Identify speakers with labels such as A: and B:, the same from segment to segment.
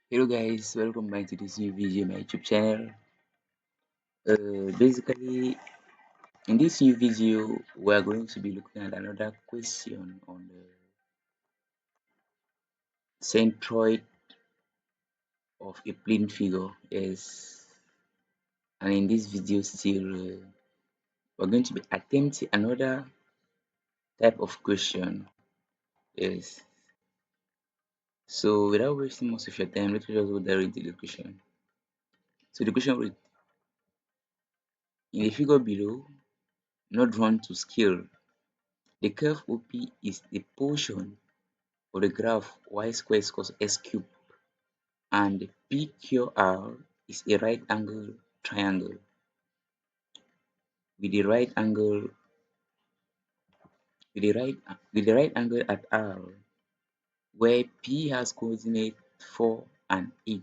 A: Hello guys, welcome back to this new video on my YouTube channel. Basically, in this new video, we are going to be looking at another question on the centroid of a plane figure. Yes, and in this video, still we're going to be attempting another type of question. Yes, so without wasting most of your time, let me just go directly into the question. So the question read: in the figure below, not drawn to scale, the curve OP is the portion of the graph y squared equals s cubed, and PQR is a right angle triangle with the right angle with the right angle at R, where P has coordinate 4 and 8.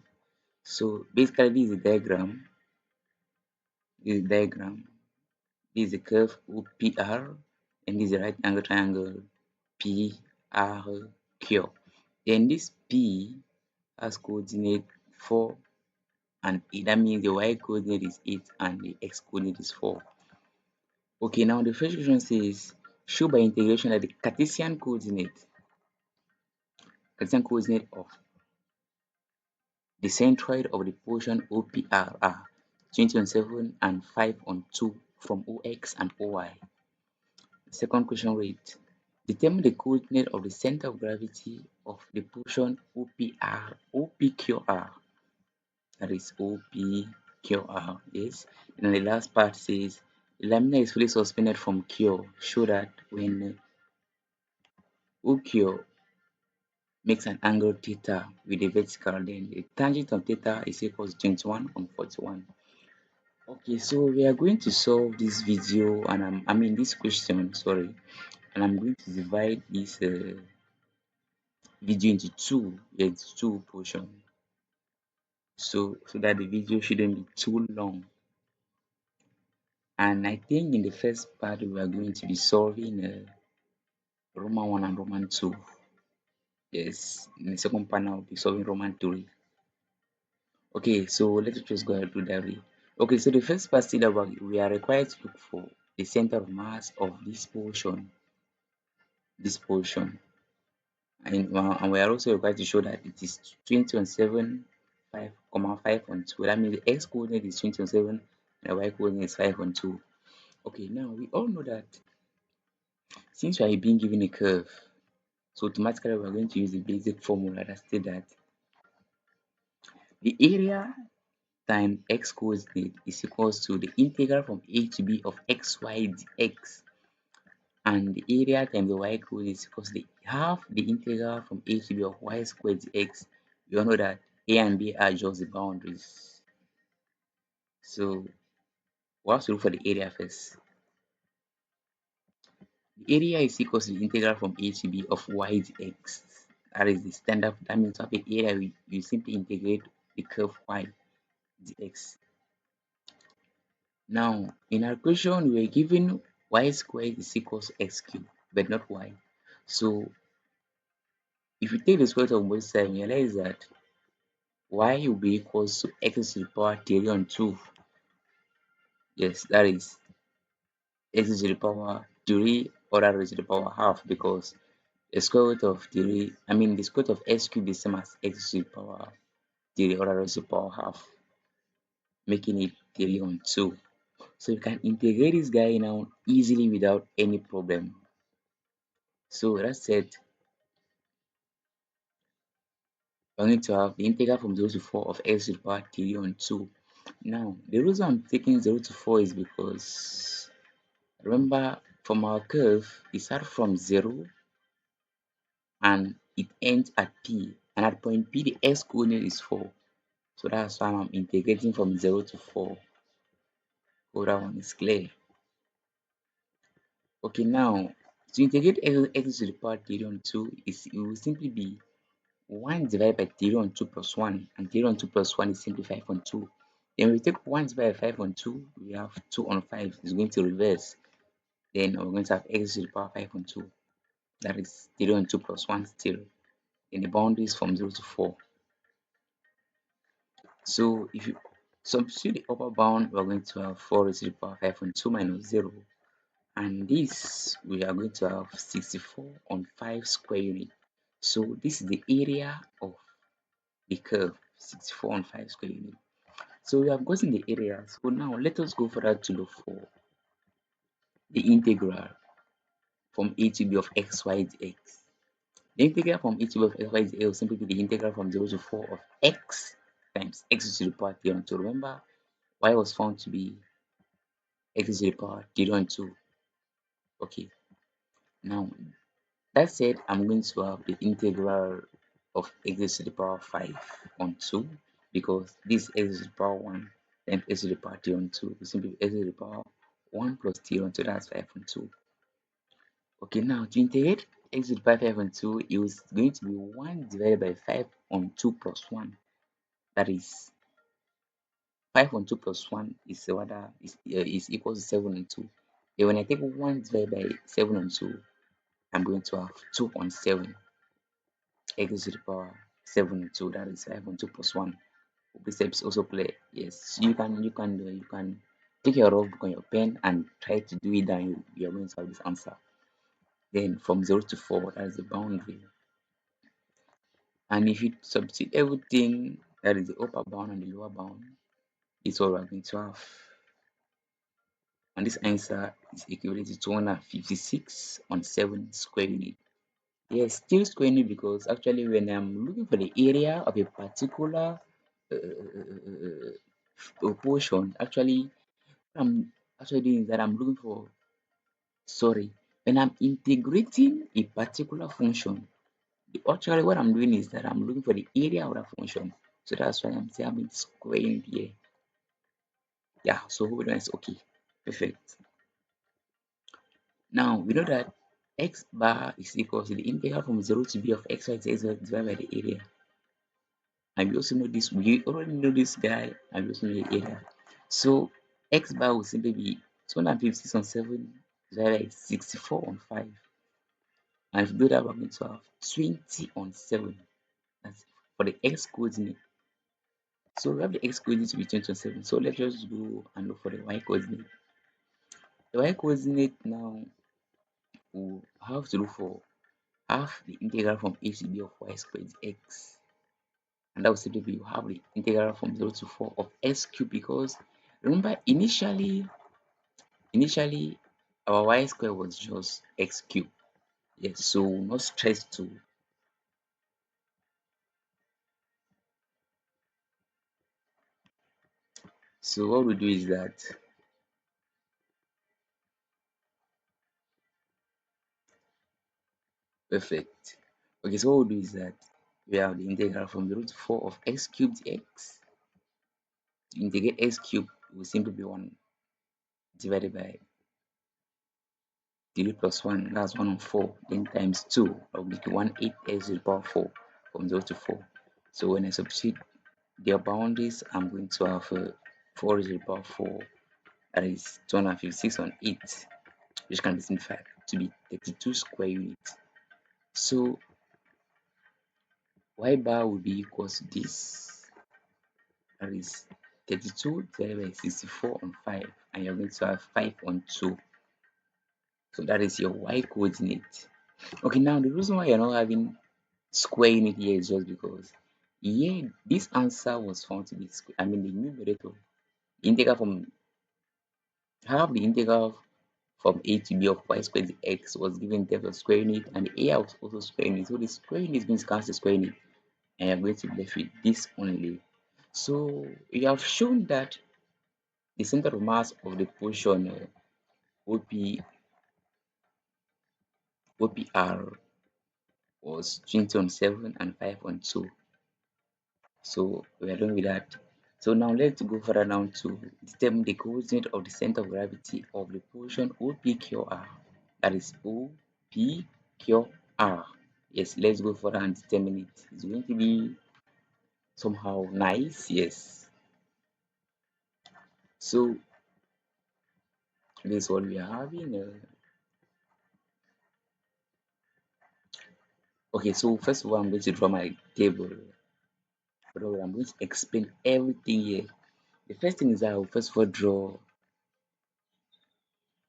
A: So basically this is a diagram. This is a diagram. This is the curve OPR, and this is a right angle triangle PRQ. Then this P has coordinate 4 and 8. That means the y coordinate is 8 and the x coordinate is 4. Okay, now the first question says, show by integration that the Cartesian coordinate of the centroid of the portion OPR are 20 on 7 and 5 on 2 from OX and OY. The second question reads, determine the coordinate of the center of gravity of the portion OPQR, that is OPQR. Yes. And then the last part says, the laminar is fully suspended from Q. Show that when OQ makes an angle theta with a vertical, then the tangent of theta is equal to 21 on 41. Okay, so we are going to solve this video, and this question, sorry, and I'm going to divide this video into two portions, so that the video shouldn't be too long. And I think in the first part we are going to be solving Roman 1 and Roman 2. Yes, in the second part I'll be solving Roman 3. Okay, so let's just go ahead and do that way. Okay, so the first part still about we are required to look for the center of mass of this portion, and we are also required to show that it is 20 on 7, 5, 5 on 2. That means the x coordinate is 20 on 7 and the y coordinate is 5 on 2. Okay, now we all know that since we are being given a curve, so automatically we are going to use the basic formula that states that the area times x coordinate is equals to the integral from a to b of xy dx, and the area times the y coordinate is equals to half the integral from a to b of y squared dx. We all know that a and b are just the boundaries, so we have to look for the area first. The area is equals to the integral from a to b of y dx. That is the standard. That means to have an area, you simply integrate the curve y dx. Now, in our question, we were given y squared is equals to x cubed, but not y. So, if you take the square root of both sides, you realize that y will be equals to x to the power 3 on 2. Yes, that is x to the power 3 or that is to the power half, because the square root of 3, the square root of x cubed is same as x to the power 3 or that is to the power half, making it 3 on 2. So you can integrate this guy now easily without any problem. So that said, we're going to have the integral from 0 to 4 of x to the power 3 on 2. Now, the reason I'm taking 0 to 4 is because, remember, from our curve, it starts from 0 and it ends at P. And at point P, the x coordinate is 4. So that's why I'm integrating from 0 to 4. So that one is clear. Okay, now, to integrate x to the power 3 on 2, it will simply be 1 divided by 3 on 2 plus 1, and 3 on 2 plus 1 is simply 5 on 2. Then we take 1 divided by 5 on 2, we have 2 on 5, it's going to reverse. Then we're going to have x to the power 5 on 2. That is 3 on 2 plus 1 still. Then the boundary is from 0 to 4. So if you substitute the upper bound, we're going to have 4 raised to the power 5 on 2 minus 0. And this, we are going to have 64 on 5 square unit. So this is the area of the curve, 64 on 5 square unit. So we have gotten the area. So now let us go further to look for the integral from a to b of x, y, dx. The integral from a to b of x, y, dx will simply be the integral from 0 to 4 of x times x to the power 3 on 2. Remember, y was found to be x to the power 3 on 2. Okay, now that said, I'm going to have the integral of x to the power 5 on 2 because this x to the power 1 times x to the power 3 on 2 is simply x to the power 1 plus 3 on 2, that's 5 on 2. Okay, now to integrate x to the power 5 on 2, it was going to be 1 divided by 5 on 2 plus 1. That is 5 on 2 plus 1 is rather is equal to 7 on 2. Then when I take 1 divided by 7 on 2, I'm going to have 2 on 7 x to the power 7 on 2, that is 5 on 2 plus 1. Precepts also play. Yes, you can take your rough book on your pen and try to do it, and you're going to have this answer. Then from 0 to 4, that's the boundary. And if you substitute everything, that is the upper bound and the lower bound, it's what we're going to have. And this answer is equivalent to 256 on 7 square unit. Yes, still square unit because actually when I'm looking for the area of a particular portion, actually what I'm actually doing is that I'm looking for, sorry, when I'm integrating a particular function, actually what I'm doing is that I'm looking for the area of that function. So that's why I'm saying I'm squaring here. Yeah, so hope that's okay. Perfect. Now we know that x bar is equal to the integral from 0 to b of x y z divided by the area. And we also know this, we already know this guy, and we also know the area. So x bar will simply be 256 on 7 divided by 64 on 5. And if you do that, we're going to have 20 on 7. That's for the x coordinate. So we have the x coordinate to be 20 on 7. So let's just go and look for the y coordinate. The y coordinate now will have to look for half the integral from a to b of y squared x. And that will simply be you have the integral from 0 to 4 of x cubed because remember initially our y square was just x cubed. Yes, so not stress to. So what we do is that perfect. Okay, so what we'll do is that we have the integral from the root 4 of x cubed x. To integrate x cubed will simply be 1 divided by 3 plus 1, that's 1 on 4, then times 2, that will be 1 8 x to the power 4 from 0 to 4. So when I substitute their boundaries, I'm going to have 4 to the power 4, that is 256 on 8, which can be simplified to be 32 square units. So y bar will be equal to this, that is 32 divided by 64 on 5, and you're going to have 5 on 2. So that is your y coordinate. Okay, now the reason why you're not having square unit here is just because here this answer was found to be square. I mean the numerator, integral from half the integral from a to b of y squared x was given in terms of square unit, and the area was also square unit. So the square unit is going to cancel square unit, and you're going to be left with this only. So you have shown that the center of mass of the portion would be OPR was 20 on 7 and 5 on 2. So we are done with that. So now let's go further down to determine the coordinate of the center of gravity of the portion OPQR. That is OPQR. Yes, let's go further and determine it. It's going to be somehow nice. Yes. So this is what we are having. Okay, so first of all, I'm going to draw my table. But I'm going to explain everything here. The first thing is that I will first of all draw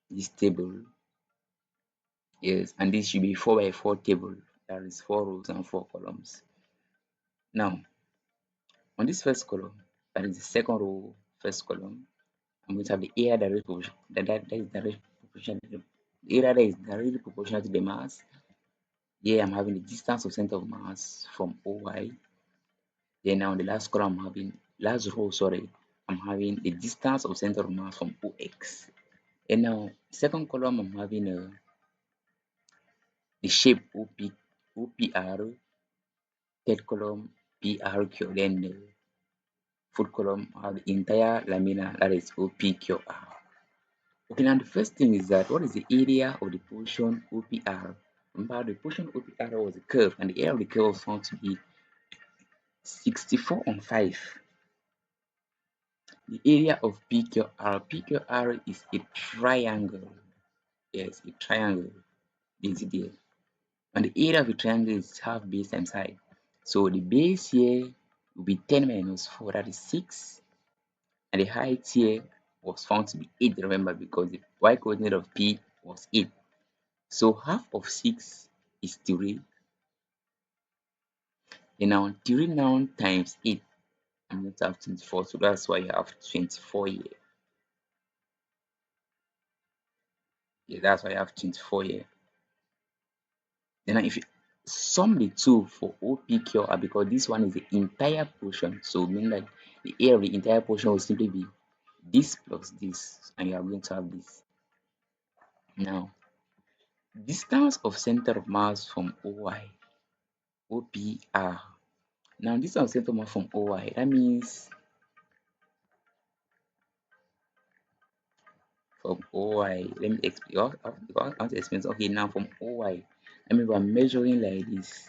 A: this table. Yes, and this should be 4 by 4 table. That is 4 rows and 4 columns. Now, on this first column, that is the second row, first column, I'm going to have the area direct proportion. That is direct proportional. The area that is directly proportional to the mass. Here I'm having the distance of center of mass from OY. Then now in the last column, I'm having last row, sorry, I'm having the distance of center of mass from OX. And now second column, I'm having the shape OPR, third column PRQ, then the fourth column I have the entire lamina, that is OPQR. Okay, now the first thing is that what is the area of the portion OPR? Remember, the portion OPR was a curve, and the area of the curve was found to be 64 on 5. The area of PQR is a triangle. Yes, a triangle is there. And the area of the triangle is half base times height. So the base here will be 10 minus 4, that is 6. And the height here was found to be 8, remember, because the y coordinate of P was 8. So half of 6 is 3. And now 3 now times 8, I'm going to have 24. So that's why you have 24 here. Yeah, that's why I have 24 here. Then if you sum the two for OPQR, because this one is the entire portion, so meaning that the area of the entire portion will simply be this plus this, and you are going to have this. Now, distance of center of mass from OY, OPR. Now, distance of center of mass from OY, that means from OY, let me explain. I want to explain. Okay, now from OY, I mean, we're measuring like this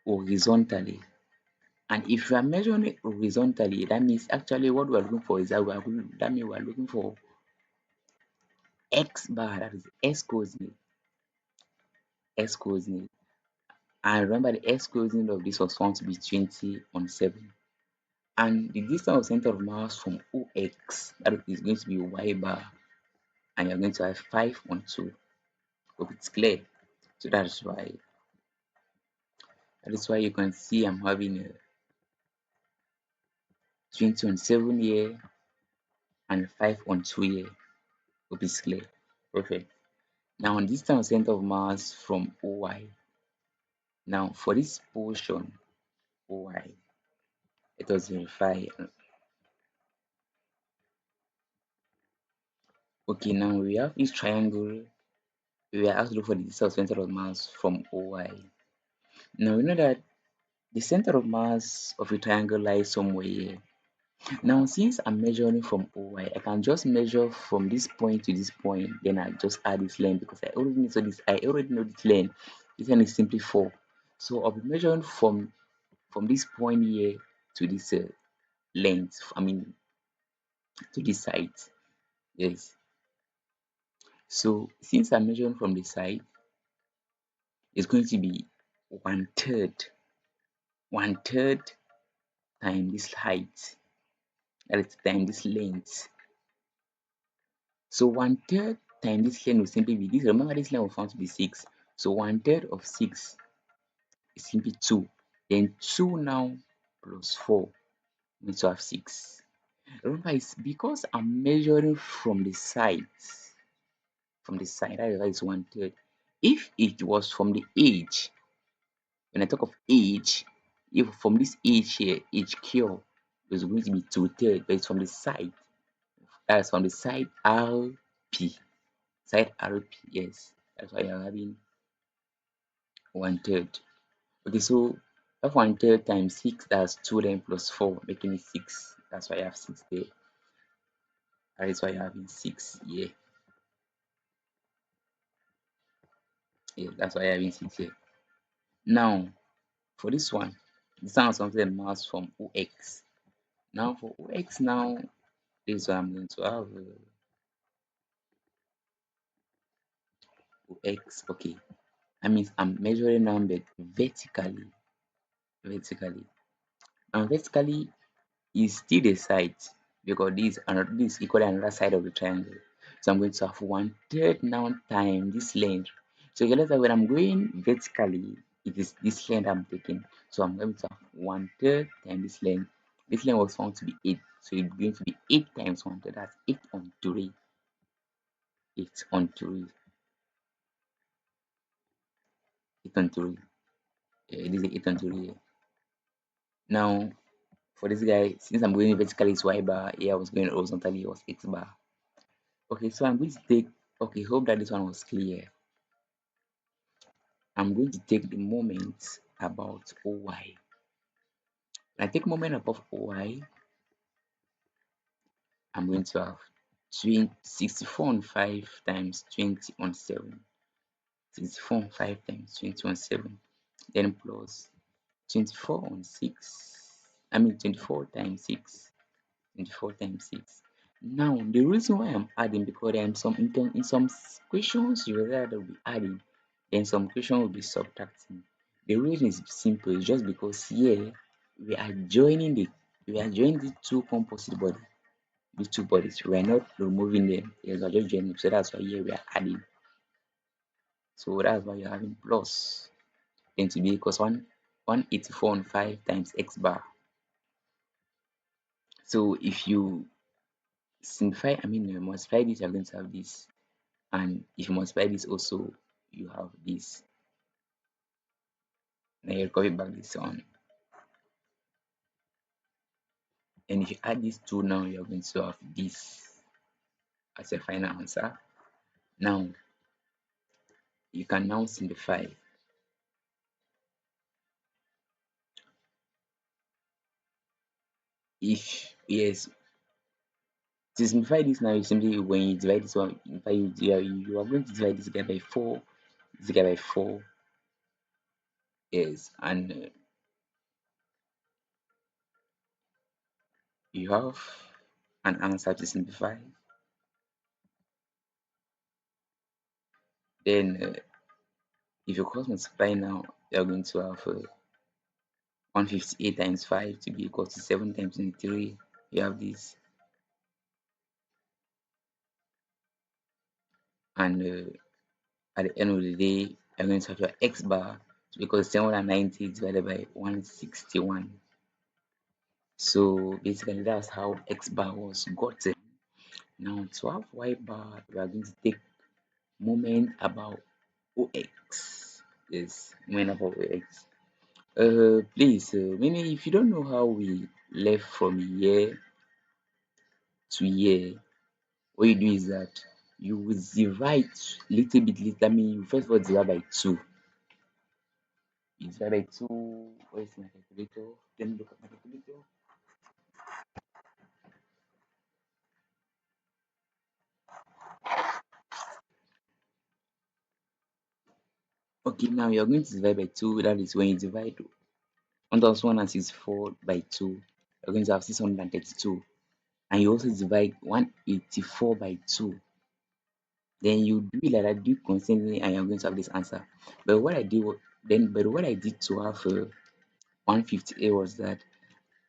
A: horizontally. And if you are measuring it horizontally, that means actually what we are looking for is that that means we are looking for x bar, that is x coordinate. And remember the x coordinate of this was found to be 20 on 7. And the distance of center of mass from OX, that is going to be y bar, and you're going to have 5 on 2. Hope it's clear. So that is why you can see I'm having a 20 on 7 here and 5 on 2 here. Hope it's clear. Perfect. Now on distance center of mass from OY. Now for this portion OY, let us verify. Okay, now we have this triangle. We are asked to look for the distance center of mass from OY. Now we know that the center of mass of a triangle lies somewhere here. Now since I'm measuring from OY, I can just measure from this point to this point, then I just add this length because I already know this length. This length is simply 4. So I'll be measuring from this point here to this length, I mean to this side. Yes. So since I'm measuring from the side, it's going to be one third times this height, that is times this length. So one third times this length will simply be this. Remember this length was found to be 6. So one third of 6 is simply 2. Then 2 now plus 4 means to have 6. Remember, it's because I'm measuring from the sides. From the side, that is one third. If it was from the edge, when I talk of edge, if from this edge here, edge cure is going to be 2/3, but it's from the side. That's from the side RP. Side RP, yes. That's why you're having one third. Okay, so that one third times 6, that's 2 then plus 4, making it 6. That's why I have 6 there. That is why you're having 6 here. Yeah, that's why you're having 6 here. Now, for this one, the sound of something mass from OX. Now for OX now, this is what I'm going to have OX. Okay, that means I'm measuring now but vertically. And vertically is still the side because this is equally another side of the triangle. So I'm going to have 1/3 now time this length. So you realize that when I'm going vertically, it is this length I'm taking. So I'm going to have 1/3 times this length. This length was found to be 8. So it's going to be 8 times 1/3. That's 8 on 3. 8 on 3. 8 on 3. This is 8 on 3. Now, for this guy, since I'm going vertically, it's Y bar. Here I was going horizontally, it was X bar. Okay, so I'm going to take, okay, hope that this one was clear. I'm going to take the moment about OY. When I take moment above OY, I'm going to have 64 on 5 times 20 on 7. 64 on 5 times 20 on 7. Then plus 24 on 6. I mean 24 times 6. 24 times 6. Now, the reason why I'm adding because there are some in some questions you will rather be adding, then some question will be subtracting. The reason is simple, it's just because here we are joining the two composite body, these two bodies. We are not removing them, yes, we're just joining them. So that's why here we are adding. So that's why you're having plus going to be equals 184 on 5 times x bar. So if you simplify, I mean, you multiply this, you're going to have this. And if you multiply this also, you have this. Now you copy back this one. And if you add these two now, you're going to have this as a final answer. Now, you can now simplify. If, yes, to simplify this now, you simply, when you divide this one, you are going to divide this guy by 4, this guy by 4, yes, and you have an answer to simplify. Then, if you cross multiply now, you're going to have 158 times 5 to be equal to 7 times 23. You have this, and at the end of the day, you're going to have your x bar because 790 divided by 161. So basically, that's how x bar was gotten. Now, to have y bar, we are going to take moment about ox. Yes, moment about ox. Please, meaning if you don't know how we left from year to year, what you do is that you will divide little bit later. I mean, you first of all divide by 2. You divide by 2. Where is my calculator? Let me look at my calculator. Okay, now you're going to divide by 2. That is when you divide 1,164 by 2. You're going to have 632. And you also divide 184 by 2. Then you do it like that, do it constantly, and you're going to have this answer. But what I did to have 158 was that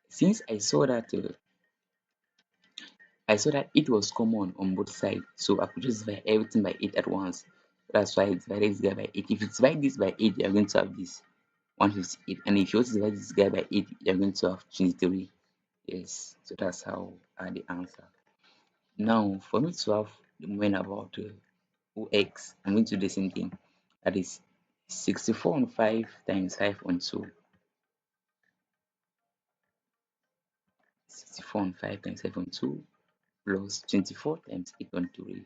A: since I saw that it was common on both sides, so I could just divide everything by 8 at once. That's why I divided this guy by 8. If you divide this by 8, you're going to have this 158. And if you also divide this guy by 8, you're going to have 23. Yes, so that's how the answer. Now, for me to have the moment about OX, I'm going to do the same thing. That is 64 on 5 times 5 on 2. 64 on 5 times 5 on 2 plus 24 times 8 on 3.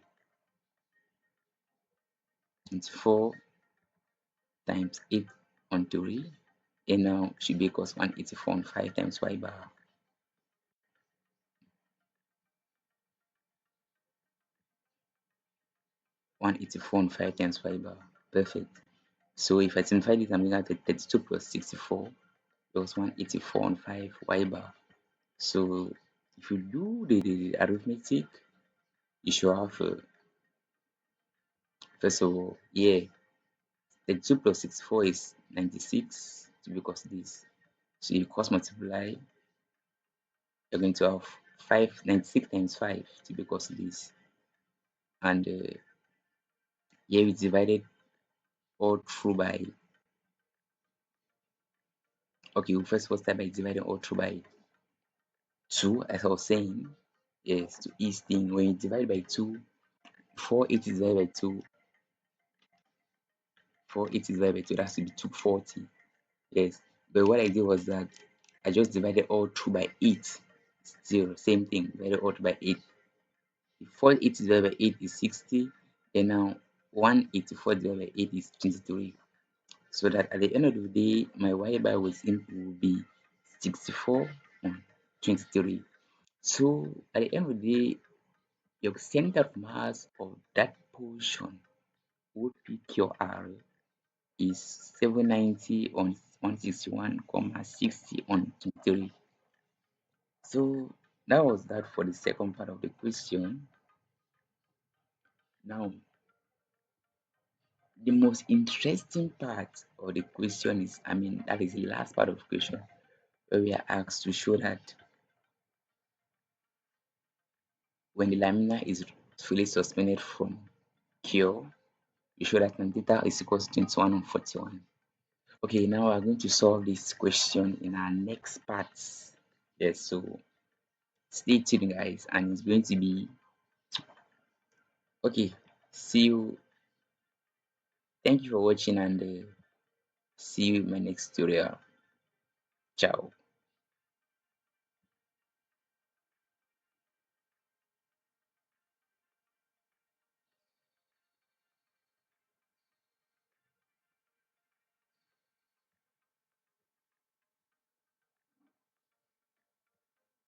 A: 24 times 8 on 3. And now should be equals 184 on 5 times y bar. 184 on 5 times y bar. Perfect. So if I simplify this, I'm going to get 32 plus 64 plus 184 on 5 y bar. So if you do the arithmetic, you should have, first of all, yeah, 32 plus 64 is 96 because this. So you cross multiply, you're going to have 596 times 5 to be equals to this. And here we divided all through by, okay, we first start by dividing all through by 2, as I was saying. Yes, to each thing, when you divide by 2, 4 8 is divided by 2, 4 8 is divided by 2, that should be 240. Yes, but what I did was that I just divided all through by 8. Still, same thing, divided all through by 8. If 4 8 divided by 8 is 60, then now 184 divided by 8 is 23. So that at the end of the day, my y bar was input will be 64 on 23. So at the end of the day, your center of mass of that portion would be QR is 790 on 161, 60 on 23. So that was that for the second part of the question. Now, the most interesting part of the question is, that is the last part of the question where we are asked to show that when the lamina is fully suspended from cure, you show that tan theta is equals to 21 on 41. Okay, now we're going to solve this question in our next part. Yes, so stay tuned, guys, and it's going to be okay. See you. Thank you for watching, and see you in my next tutorial. Ciao.